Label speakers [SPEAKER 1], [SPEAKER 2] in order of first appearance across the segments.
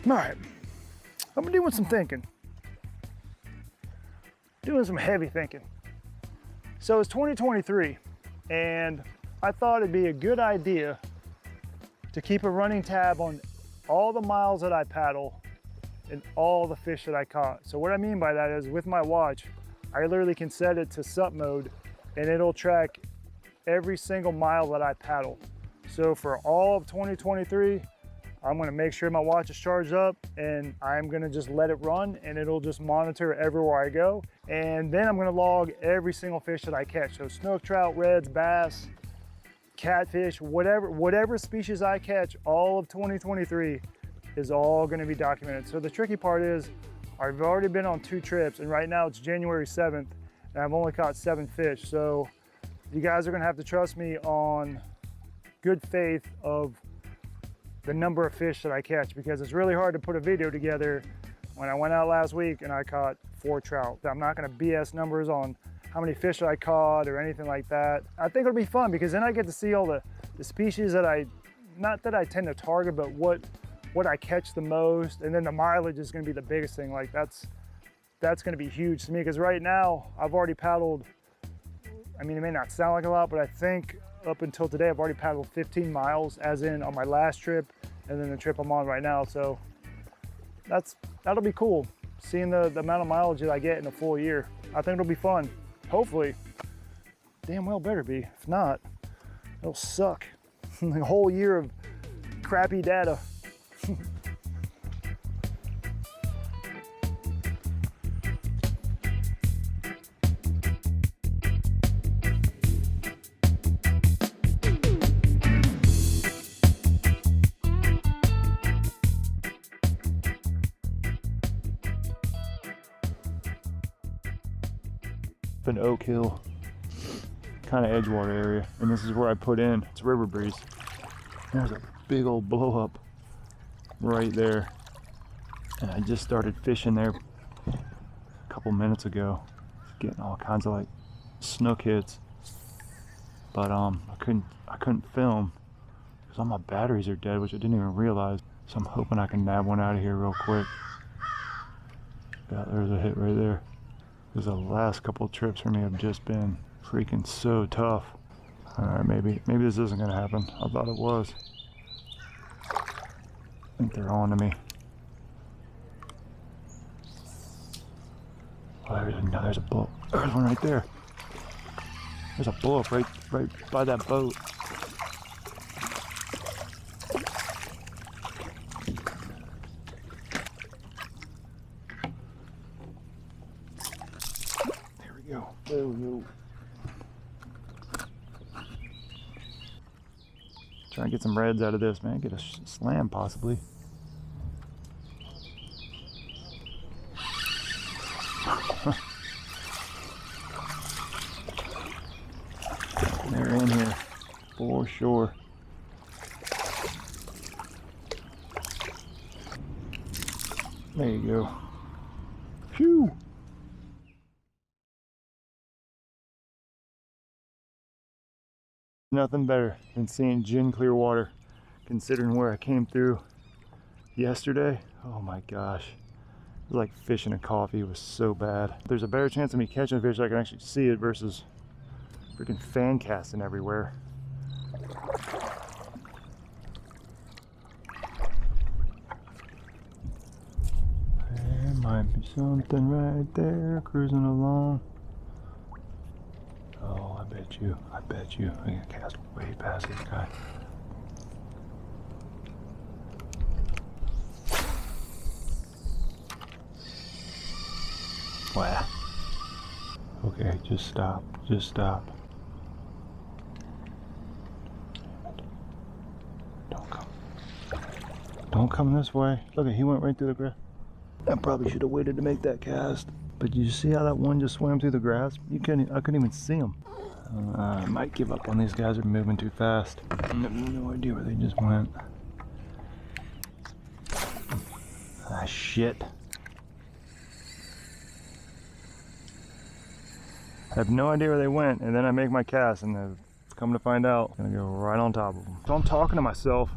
[SPEAKER 1] All right, I've been doing some thinking. Doing some heavy thinking. So it's 2023, and I thought it'd be a good idea to keep a running tab on all the miles that I paddle and all the fish that I caught. So what I mean by that is with my watch, I literally can set it to SUP mode and it'll track every single mile that I paddle. So for all of 2023, I'm gonna make sure my watch is charged up and I'm gonna just let it run and it'll just monitor everywhere I go. And then I'm gonna log every single fish that I catch. So snook trout, reds, bass, catfish, whatever species I catch, all of 2023 is all gonna be documented. So the tricky part is I've already been on 2 trips and right now it's January 7th and I've only caught 7 fish. So you guys are gonna have to trust me on good faith of the number of fish that I catch, because it's really hard to put a video together when I went out last week and I caught 4 trout. I'm not gonna BS numbers on how many fish I caught or anything like that. I think it'll be fun because then I get to see all the species that not that I tend to target, but what I catch the most. And then the mileage is gonna be the biggest thing. Like that's gonna be huge to me, because right now I've already paddled, I mean, it may not sound like a lot, but I think up until today, I've already paddled 15 miles, as in on my last trip, and then the trip I'm on right now. So that'll be cool, seeing the amount of mileage that I get in a full year. I think it'll be fun, hopefully. Damn well better be. If not, it'll suck. A whole year of crappy data. An Oak Hill kind of edgewater area, and this is where I put in. It's river breeze. There's a big old blow up right there, and I just started fishing there a couple minutes ago, getting all kinds of like snook hits, but I couldn't film because all my batteries are dead, which I didn't even realize. So I'm hoping I can nab one out of here real quick. Yeah, there's a hit right there. Because the last couple of trips for me have just been freaking so tough. All right, maybe this isn't gonna happen. I thought it was. I think they're on to me. Oh, there's a bull. There's one right there. There's a bull up right by that boat. There we go. Try and get some reds out of this, man. Get a slam, possibly. They're in here, for sure. There you go. Phew! Nothing better than seeing gin clear water, considering where I came through yesterday. Oh my gosh, it was like fishing in coffee. It was so bad. There's a better chance of me catching a fish I can actually see it versus freaking fan casting everywhere. There might be something right there cruising along. Oh, I bet you. I can cast way past this guy. Wow. Okay, just stop. Don't come this way. Look, he went right through the grass. I probably should have waited to make that cast. But did you see how that one just swam through the grass? I couldn't even see him. I might give up on these guys. They're moving too fast. I have no idea where they just went. Ah, shit. I have no idea where they went, and then I make my cast, and come to find out, I'm gonna go right on top of them. So I'm talking to myself,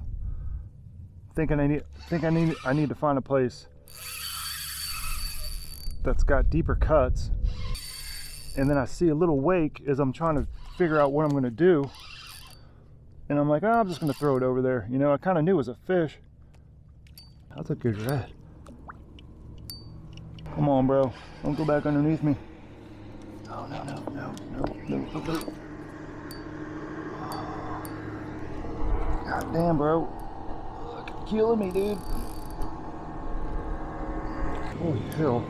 [SPEAKER 1] thinking I need to find a place that's got deeper cuts. And then I see a little wake as I'm trying to figure out what I'm gonna do. And I'm like, oh, I'm just gonna throw it over there. You know, I kind of knew it was a fish. That's a good red. Come on, bro. Don't go back underneath me. Oh, no. God damn, bro. Fucking killing me, dude. Holy hell.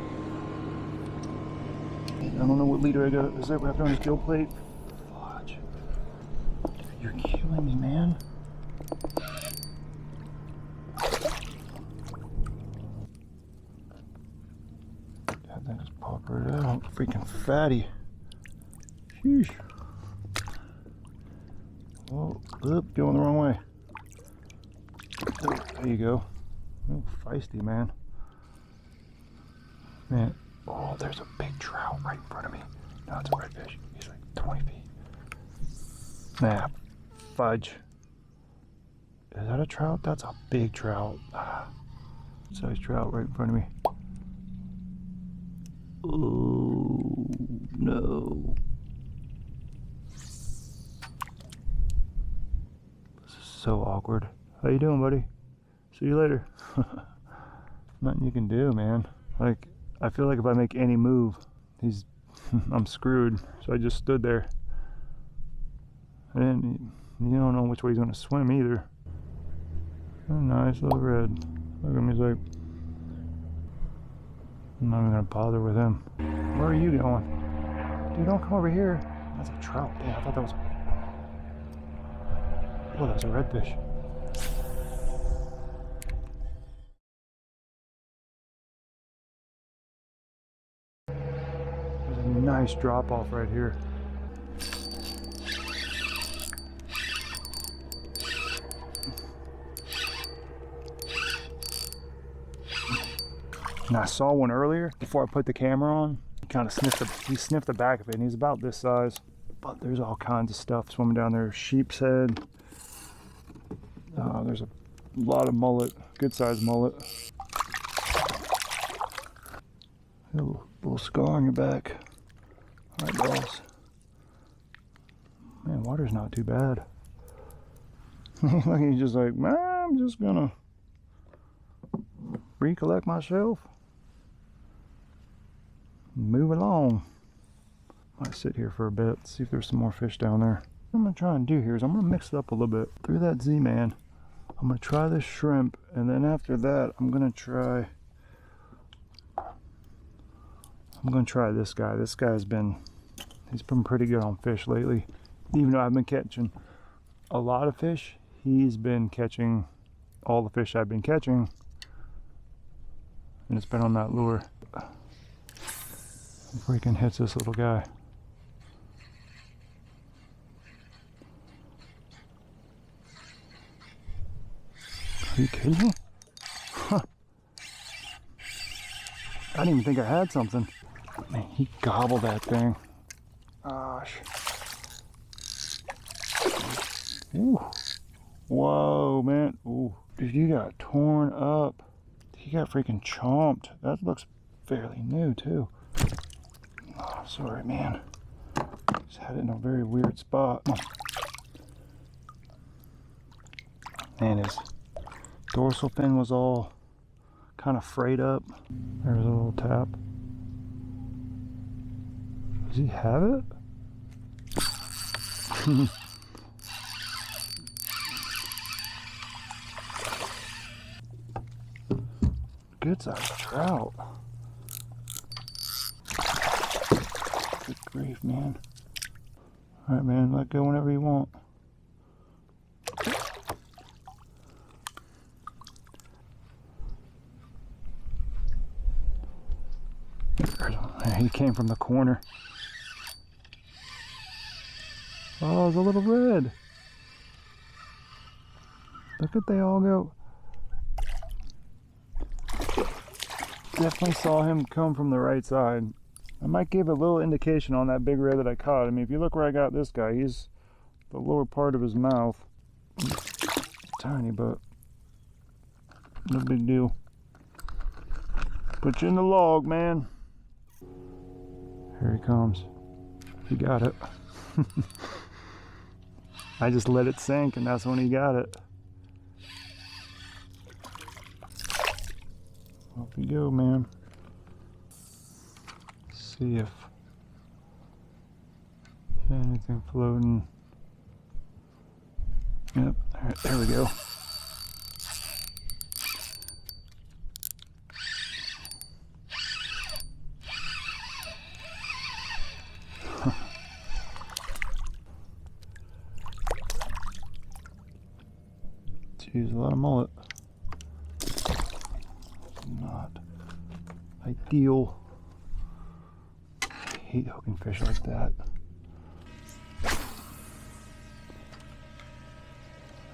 [SPEAKER 1] I don't know what leader I got. Is that wrapped on his gill plate? Fudge. You're killing me, man. That thing just popped right out. Freaking fatty. Sheesh. Oh, oop, going the wrong way. There you go. Oh, feisty, man. Man. Oh, there's a big trout right in front of me. No, it's a redfish. He's like 20 feet. Nah, fudge. Is that a trout? That's a big trout. Size trout right in front of me. Oh, no. This is so awkward. How you doing, buddy? See you later. Nothing you can do, man. Like, I feel like if I make any move, I'm screwed. So I just stood there. And you don't know which way he's gonna swim either. A nice little red. Look at him, he's like, I'm not even gonna bother with him. Where are you going? Dude, don't come over here. That's a trout. Damn, I thought that was... Oh, that was a redfish. Nice drop off right here. And I saw one earlier before I put the camera on. He sniffed the back of it, and he's about this size. But there's all kinds of stuff swimming down there. Sheep's head. There's a lot of mullet, good sized mullet. A little scar on your back. All right, boss. Man, water's not too bad. Like he's just like, man, I'm just gonna recollect myself. Move along. Might sit here for a bit, see if there's some more fish down there. What I'm gonna try and do here is I'm gonna mix it up a little bit. Through that Z-Man, I'm gonna try this shrimp, and then after that, I'm gonna try this guy. This guy's he's been pretty good on fish lately. Even though I've been catching a lot of fish, he's been catching all the fish I've been catching. And it's been on that lure. Freaking hits this little guy. Are you kidding me? Huh. I didn't even think I had something. Man, he gobbled that thing. Gosh. Ooh. Whoa, man. Ooh. Dude, you got torn up. He got freaking chomped. That looks fairly new, too. Oh, sorry, man. Just had it in a very weird spot. Man, his dorsal fin was all kind of frayed up. There's a little tap. Does he have it? Good sized trout. Good grief, man. Alright, man, let go whenever you want. He came from the corner. Oh, it's a little red. Look at they all go. Definitely saw him come from the right side. I might give a little indication on that big red that I caught. I mean, if you look where I got this guy, he's the lower part of his mouth. Tiny, but No big deal. Put you in the log, man. Here he comes. He got it. I just let it sink and that's when he got it. Off you go, man. See if anything floating. Yep, there we go. Jeez, a lot of mullet. Not ideal. I hate hooking fish like that.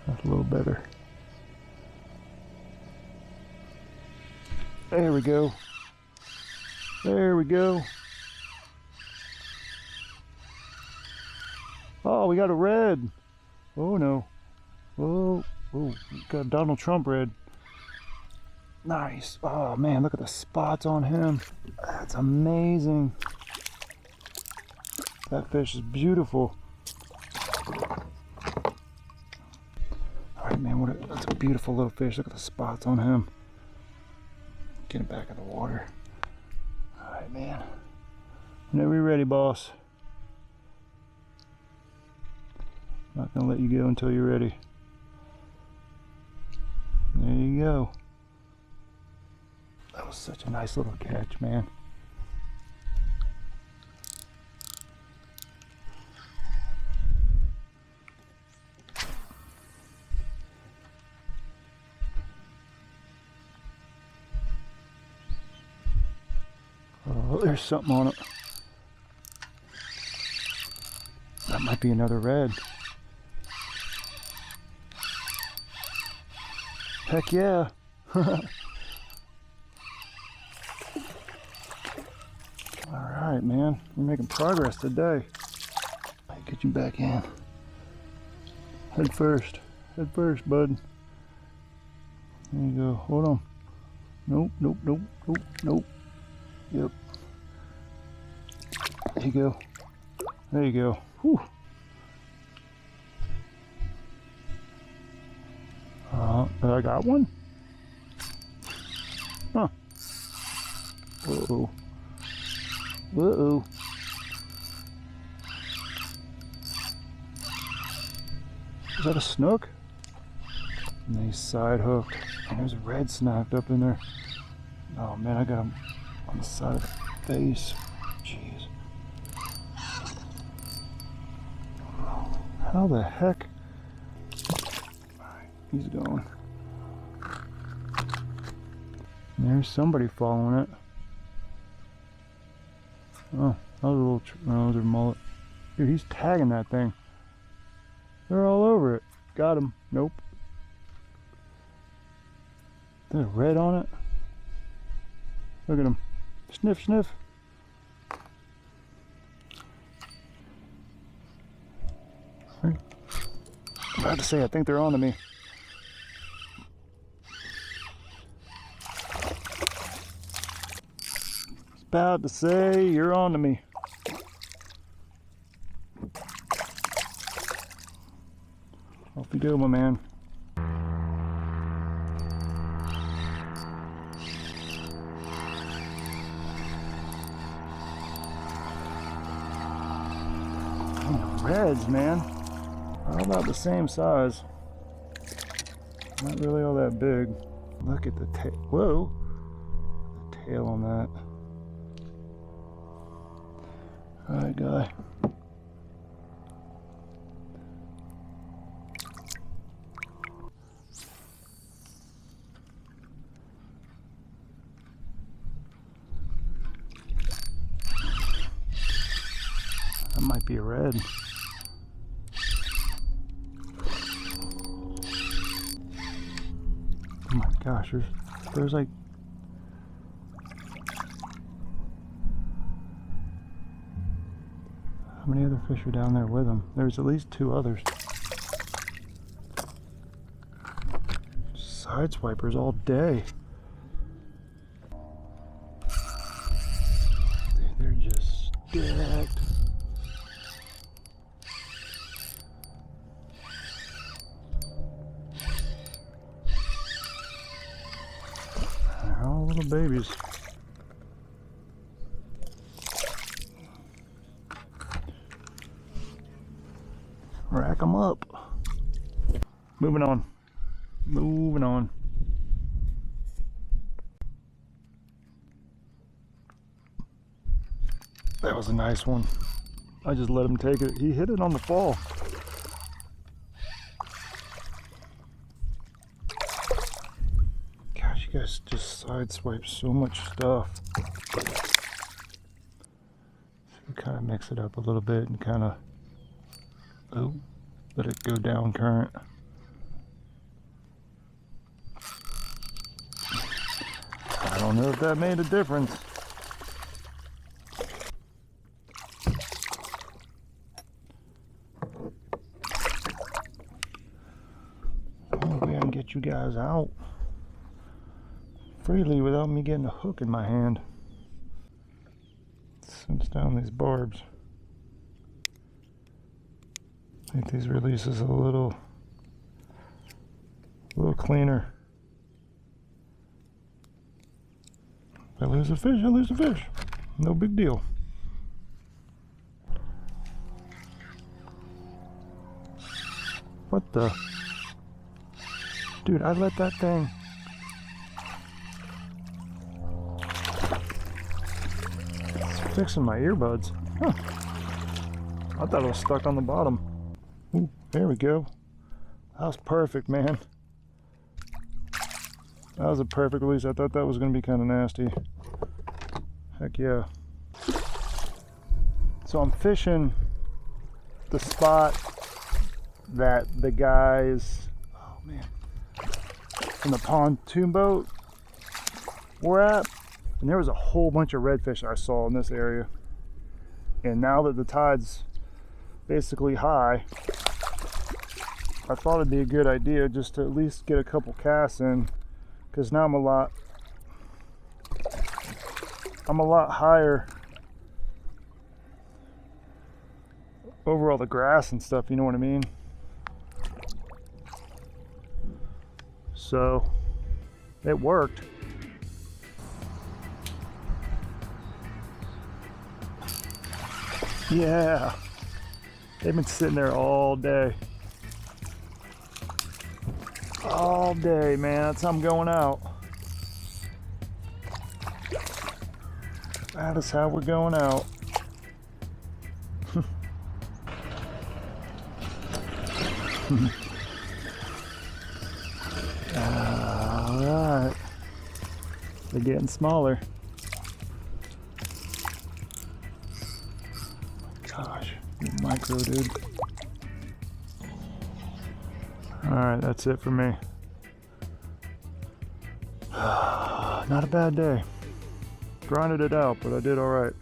[SPEAKER 1] That's a little better. There we go. There we go. Oh, we got a red. Oh no. Oh, oh, got a Donald Trump red. Nice. Oh man, look at the spots on him. That's amazing. That fish is beautiful. All right, man, that's a beautiful little fish. Look at the spots on him. Get him back in the water. All right, man. Whenever you're ready, boss. I'm not gonna let you go until you're ready. There you go. That was such a nice little catch, man. Oh, there's something on it. That might be another red. Heck yeah. Alright, man. We're making progress today. Get you back in. Head first. Head first, bud. There you go. Hold on. Nope, nope, nope, nope, nope. Yep. There you go. There you go. Whew. I got one? Huh. Uh-oh. Uh-oh. Is that a snook? Nice side hook. And there's a red snapped up in there. Oh man, I got him on the side of the face. Jeez. How the heck? Alright, he's going. There's somebody following it. Oh, that was a little. No, those are mullet. Dude, he's tagging that thing. They're all over it. Got him. Nope. There's red on it. Look at him. Sniff, sniff. I'm about to say, I think they're on to me. About to say, you're on to me. Off you go, my man. Oh, reds, man. How about the same size? Not really all that big. Look at the tail. Whoa. The tail on that. Alright, guy. That might be a red. Oh my gosh, there's like how many other fish are down there with him? There's at least two others. side swipers all day. They're just stacked. All little babies. Rack them up. Moving on. Moving on. That was a nice one. I just let him take it. He hit it on the fall. Gosh, you guys just sideswipe so much stuff. So kind of mix it up a little bit and kind of, oh, let it go down current. I don't know if that made a difference. Maybe I can get you guys out freely without me getting a hook in my hand. Since down these barbs. I think these releases a little cleaner. If I lose a fish, I lose a fish. No big deal. What the? Dude, I let that thing. It's fixing my earbuds. Huh. I thought it was stuck on the bottom. Ooh, there we go. That was perfect, man. That was a perfect release. I thought that was going to be kind of nasty. Heck yeah. So I'm fishing the spot that the guys, oh man, in the pontoon boat were at. And there was a whole bunch of redfish I saw in this area. And now that the tide's basically high, I thought it'd be a good idea just to at least get a couple casts in. Because now I'm a lot higher over all the grass and stuff, you know what I mean? So it worked. Yeah, they've been sitting there all day. All day, man. That's how I'm going out. That is how we're going out. Alright. They're getting smaller. Gosh, you're micro, dude. Alright, that's it for me. Not a bad day. Grinded it out, but I did alright.